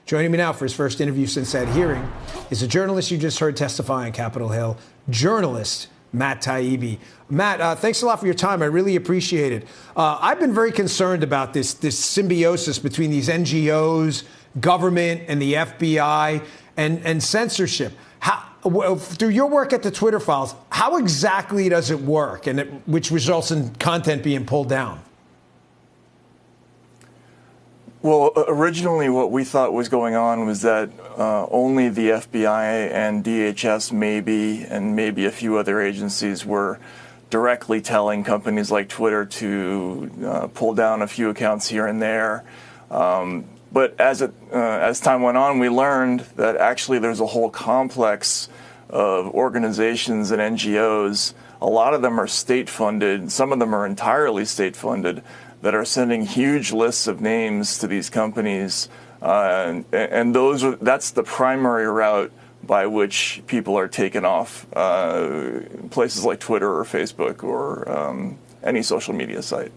Joining me now for his first interview since that hearing is a journalist you just heard testify on Capitol Hill, journalist Matt Taibbi. Matt, thanks a lot for your time. I really appreciate it. I've been very concerned about this symbiosis between these NGOs, government, and the FBI, and censorship. Through your work at the Twitter Files, how exactly does it work, and which results in content being pulled down? Well, originally what we thought was going on was that only the FBI and DHS and maybe a few other agencies were directly telling companies like Twitter to pull down a few accounts here and there. But as time went on, we learned that actually there's a whole complex of organizations and NGOs. A lot of them are state-funded. Some of them are entirely state-funded, that are sending huge lists of names to these companies, and that's the primary route by which people are taken off places like Twitter or Facebook or any social media site.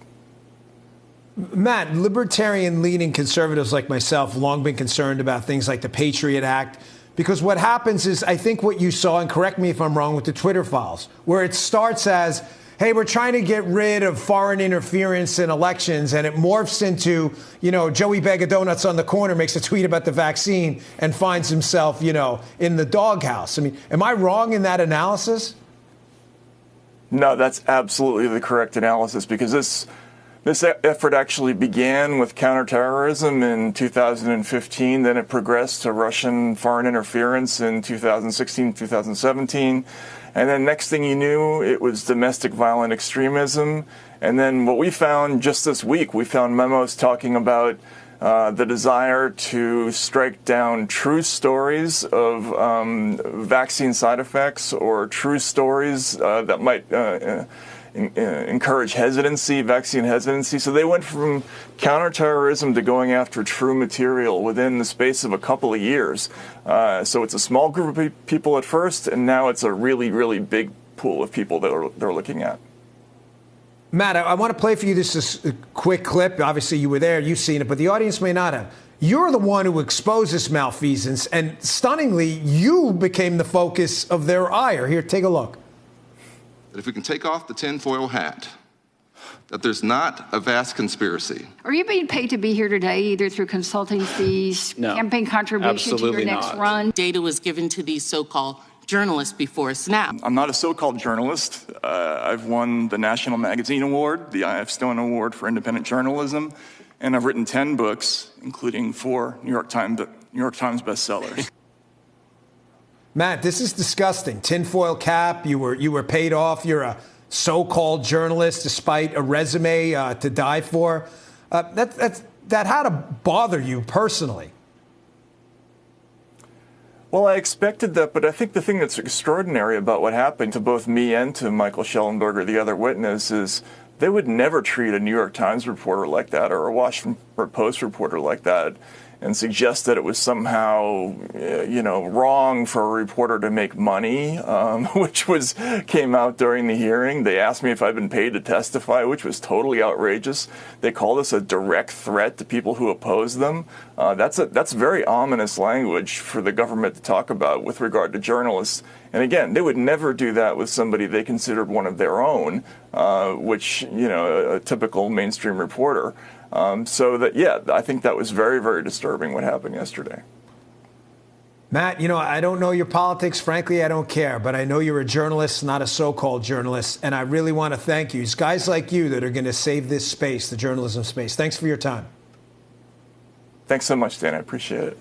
Matt, libertarian-leaning conservatives like myself have long been concerned about things like the Patriot Act, because what happens is, I think what you saw, and correct me if I'm wrong with the Twitter Files, where it starts as, hey, we're trying to get rid of foreign interference in elections, and it morphs into, Joey Bag of Donuts on the corner makes a tweet about the vaccine and finds himself, in the doghouse. I mean, am I wrong in that analysis? No, that's absolutely the correct analysis, because this effort actually began with counterterrorism in 2015, then it progressed to Russian foreign interference in 2016, 2017. And then next thing you knew, it was domestic violent extremism. And then what we found just this week, we found memos talking about the desire to strike down true stories of vaccine side effects, or true stories that might encourage vaccine hesitancy. So they went from counterterrorism to going after true material within the space of a couple of years. So it's a small group of people at first, and now it's a really, really big pool of people that they're looking at. Matt, I want to play for you this quick clip. Obviously, you were there, you've seen it, but the audience may not have. You're the one who exposed this malfeasance, and stunningly, you became the focus of their ire. Here, take a look. That if we can take off the tinfoil hat, that there's not a vast conspiracy. Are you being paid to be here today, either through consulting fees, campaign contribution to your next run? Data was given to these so-called journalists before SNAP. I'm not a so-called journalist. I've won the National Magazine Award, the I.F. Stone Award for Independent Journalism, and I've written 10 books, including 4 New York Times bestsellers. Matt, this is disgusting. Tinfoil cap. You were paid off. You're a so-called journalist, despite a resume to die for. That had to bother you personally. Well, I expected that, but I think the thing that's extraordinary about what happened to both me and to Michael Schellenberger, the other witness, is they would never treat a New York Times reporter like that, or a Washington Post reporter like that, and suggest that it was somehow, wrong for a reporter to make money, which came out during the hearing. They asked me if I'd been paid to testify, which was totally outrageous. They called us a direct threat to people who oppose them. That's very ominous language for the government to talk about with regard to journalists. And again, they would never do that with somebody they considered one of their own, a typical mainstream reporter. I think that was very, very disturbing what happened yesterday. Matt, I don't know your politics. Frankly, I don't care. But I know you're a journalist, not a so-called journalist. And I really want to thank you. It's guys like you that are going to save this space, the journalism space. Thanks for your time. Thanks so much, Dan. I appreciate it.